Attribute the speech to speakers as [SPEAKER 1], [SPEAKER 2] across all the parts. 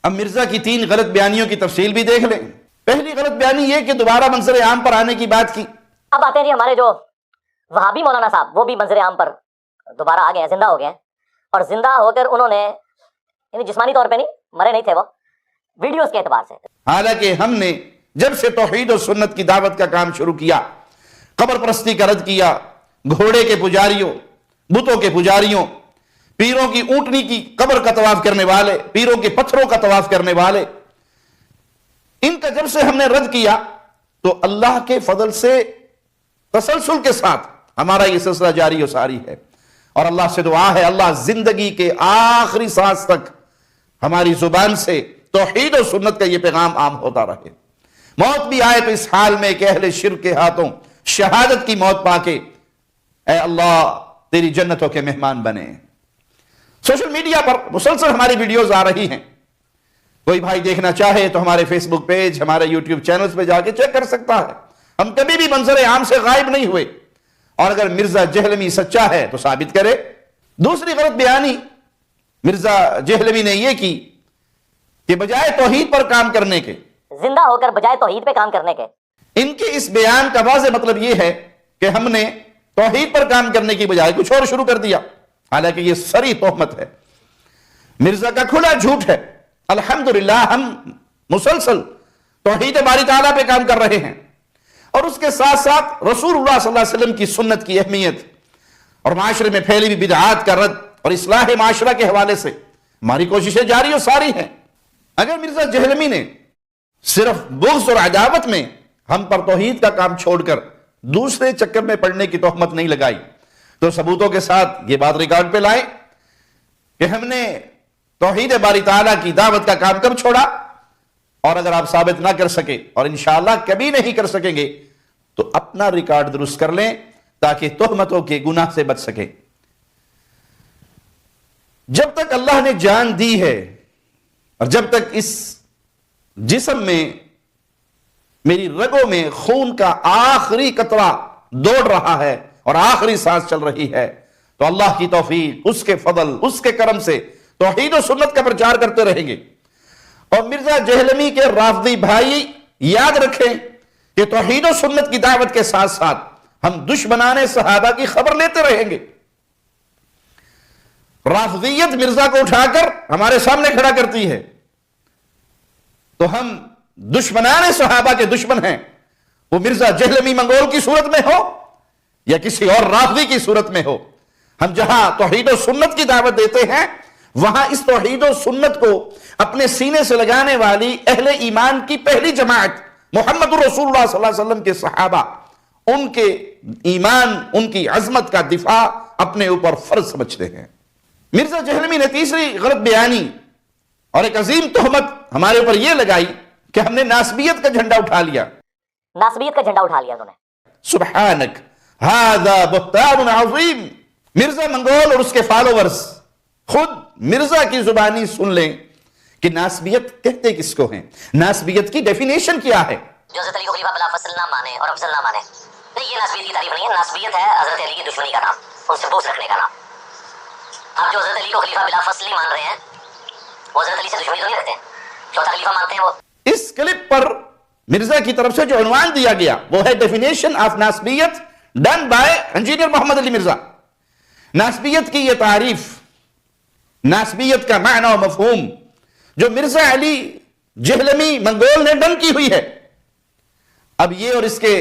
[SPEAKER 1] اب مرزا کی 3 غلط بیانیوں کی تفصیل بھی دیکھ لیں۔ پہلی غلط بیانی یہ کہ دوبارہ منظر عام پر آنے کی بات کی۔
[SPEAKER 2] اب آتے ہیں جی ہمارے جو وہابی مولانا صاحب، وہ بھی منظر عام پر دوبارہ آ گئے ہیں، زندہ ہو گئے ہیں، اور زندہ ہو کر انہوں نے یعنی جسمانی طور پہ نہیں، مرے نہیں تھے وہ، ویڈیوز کے اعتبار سے۔
[SPEAKER 1] حالانکہ ہم نے جب سے توحید و سنت کی دعوت کا کام شروع کیا، قبر پرستی کا رد کیا، گھوڑے کے پجاریوں، بتوں کے پجاریوں، پیروں کی اونٹنی کی قبر کا طواف کرنے والے، پیروں کے پتھروں کا طواف کرنے والے، ان کا جب سے ہم نے رد کیا تو اللہ کے فضل سے تسلسل کے ساتھ ہمارا یہ سلسلہ جاری و ساری ہے، اور اللہ سے دعا ہے اللہ زندگی کے آخری سانس تک ہماری زبان سے توحید و سنت کا یہ پیغام عام ہوتا رہے۔ موت بھی آئے تو اس حال میں کہ اہل شرک کے ہاتھوں شہادت کی موت پا کے اے اللہ تیری جنتوں کے مہمان بنے۔ سوشل میڈیا پر مسلسل ہماری ویڈیوز آ رہی ہیں، کوئی بھائی دیکھنا چاہے تو ہمارے فیس بک پیج، ہمارے یوٹیوب چینلز پہ جا کے چیک کر سکتا ہے۔ ہم کبھی بھی منظر عام سے غائب نہیں ہوئے، اور اگر مرزا جہلمی سچا ہے تو ثابت کرے۔ دوسری غلط بیانی مرزا جہلمی نے یہ کی کہ بجائے توحید پر کام کرنے کے،
[SPEAKER 2] زندہ ہو کر بجائے توحید پہ کام کرنے کے،
[SPEAKER 1] ان کے اس بیان کا واضح مطلب یہ ہے کہ ہم نے توحید پر کام کرنے کی بجائے کچھ اور شروع کر دیا، حالانکہ یہ سری تہمت ہے، مرزا کا کھلا جھوٹ ہے۔ الحمدللہ ہم مسلسل توحید باری تعالیٰ پہ کام کر رہے ہیں، اور اس کے ساتھ ساتھ رسول اللہ صلی اللہ علیہ وسلم کی سنت کی اہمیت اور معاشرے میں پھیلی ہوئی بدعات کا رد اور اصلاح معاشرہ کے حوالے سے ہماری کوششیں جاری و ساری ہیں۔ اگر مرزا جہلمی نے صرف بغض اور عداوت میں ہم پر توحید کا کام چھوڑ کر دوسرے چکر میں پڑنے کی تہمت نہیں لگائی تو ثبوتوں کے ساتھ یہ بات ریکارڈ پہ لائیں کہ ہم نے توحید باری تعالیٰ کی دعوت کا کام کب چھوڑا، اور اگر آپ ثابت نہ کر سکے اور انشاءاللہ کبھی نہیں کر سکیں گے تو اپنا ریکارڈ درست کر لیں تاکہ تہمتوں کے گناہ سے بچ سکیں۔ جب تک اللہ نے جان دی ہے اور جب تک اس جسم میں میری رگوں میں خون کا آخری قطرہ دوڑ رہا ہے اور آخری سانس چل رہی ہے تو اللہ کی توفیق، اس کے فضل، اس کے کرم سے توحید و سنت کا پرچار کرتے رہیں گے۔ اور مرزا جہلمی کے رافضی بھائی یاد رکھیں کہ توحید و سنت کی دعوت کے ساتھ ساتھ ہم دشمنان صحابہ کی خبر لیتے رہیں گے۔ رافضیت مرزا کو اٹھا کر ہمارے سامنے کھڑا کرتی ہے تو ہم دشمنان صحابہ کے دشمن ہیں، وہ مرزا جہلمی منگول کی صورت میں ہو یا کسی اور رافضی کی صورت میں ہو۔ ہم جہاں توحید و سنت کی دعوت دیتے ہیں وہاں اس توحید و سنت کو اپنے سینے سے لگانے والی اہل ایمان کی پہلی جماعت محمد رسول اللہ صلی اللہ علیہ وسلم کے صحابہ، ان کے ایمان، ان کی عظمت کا دفاع اپنے اوپر فرض سمجھتے ہیں۔ مرزا جہلمی نے تیسری غلط بیانی اور ایک عظیم تہمت ہمارے اوپر یہ لگائی کہ ہم نے ناسبیت کا جھنڈا اٹھا لیا۔
[SPEAKER 2] ناسبیت کا جھنڈا اٹھا لیا انہوں نے۔
[SPEAKER 1] سبحانک ھذا بہتان عظیم۔ مرزا منگول اور اس کے فالوورز خود مرزا کی زبانی سن لیں کہ ناسبیت کہتے کس کو ہیں، ناسبیت کی ڈیفینیشن کیا ہے۔
[SPEAKER 2] جو حضرت علی کو خلیفہ بلا فصل نہ مانے اور افضل نہ مانے، نہیں، یہ ناسبیت کی تعریف نہیں ہے۔ ناسبیت ہے حضرت علی کی دشمنی کا نام، ان سے بغض رکھنے کا نام۔ آپ جو حضرت علی کو خلیفہ بلا فصل نہیں مان رہے ہیں وہ حضرت علی سے دشمنی تو نہیں رکھتے، چوتھا خلیفہ مانتے ہیں وہ۔
[SPEAKER 1] اس کلپ پر مرزا کی طرف سے جو عنوان دیا گیا وہ ہے ڈیفینیشن آف ناسبیت done by engineer Muhammad Ali Mirza. ناسبیت کی یہ تعریف، ناسبیت کا معنی و مفہوم جو مرزا علی جہلمی منگول نے ڈن کی ہوئی ہے، اب یہ اور اس کے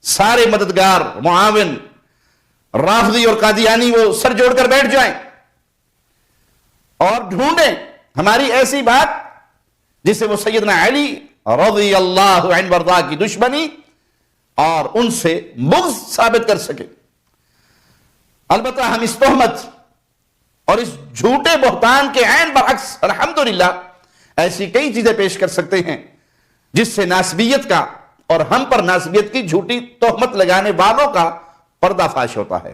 [SPEAKER 1] سارے مددگار، معاون، رافضی اور قادیانی وہ سر جوڑ کر بیٹھ جائیں اور ڈھونڈیں ہماری ایسی بات جسے وہ سیدنا علی رضی اللہ عنہ وارضاہ کی دشمنی اور ان سے بغض ثابت کر سکے۔ البتہ ہم اس تہمت اور اس جھوٹے بہتان کے عین برعکس الحمدللہ ایسی کئی چیزیں پیش کر سکتے ہیں جس سے ناسبیت کا اور ہم پر ناسبیت کی جھوٹی تہمت لگانے والوں کا پردہ فاش ہوتا ہے۔